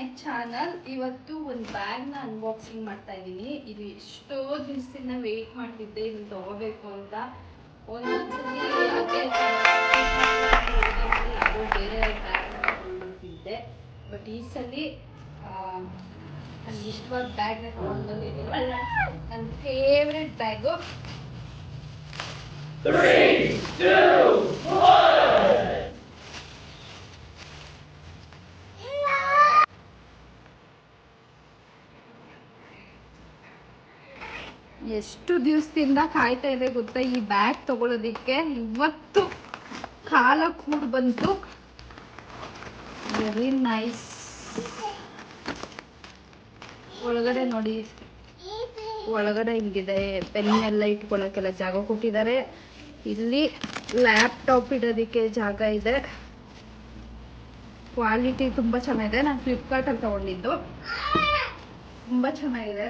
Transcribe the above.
My channel. ಇವತ್ತು ಒಂದು ಬ್ಯಾಗ್ನ unboxing ಮಾಡ್ತಾ ಇದ್ದೀನಿ. ಇದು ಎಷ್ಟೋ ದಿವಸದಿಂದ ವೆಯ್ಟ್ ಮಾಡ್ತಿದ್ದೆ ಇದನ್ನು ತಗೋಬೇಕು ಅಂತ. ಒಂದೊಂದ್ಸಲಿ ಅದೇ ಯಾವುದೋ ಬೇರೆ ಬ್ಯಾಗ್ ತಗೊಂಡ್ಬರ್ತಿದ್ದೆ. ಬಟ್ ಈ ಸಲ ನನಗೆ ಇಷ್ಟವಾದ ಬ್ಯಾಗ್ನ ತಗೊಂಡು ಬಂದಿದ್ದೀನಿ. ನನ್ನ ಫೇವ್ರೆಟ್ ಬ್ಯಾಗು. 3, 2, 1. ಎಷ್ಟು ದಿವಸದಿಂದ ಕಾಯ್ತಾ ಇದೆ ಗೊತ್ತಾ ಈ ಬ್ಯಾಗ್ ತಗೊಳ್ಳೋದಿಕ್ಕೆ. ಇವತ್ತು ಕಾಲ ಕೂಡ ಬಂತು. Very nice. ಒಳಗಡೆ ನೋಡಿ, ಒಳಗಡೆ ಹಿಂಗಿದೆ. ಪೆನ್ ಎಲ್ಲ ಇಟ್ಕೊಳ್ಳೋಕ್ಕೆಲ್ಲ ಜಾಗ ಕೊಟ್ಟಿದ್ದಾರೆ. ಇಲ್ಲಿ ಲ್ಯಾಪ್ಟಾಪ್ ಇಡೋದಕ್ಕೆ ಜಾಗ ಇದೆ. ಕ್ವಾಲಿಟಿ ತುಂಬ ಚೆನ್ನಾಗಿದೆ. ನಾನು ಫ್ಲಿಪ್ಕಾರ್ಟಲ್ಲಿ ತಗೊಂಡಿದ್ದು, ತುಂಬ ಚೆನ್ನಾಗಿದೆ.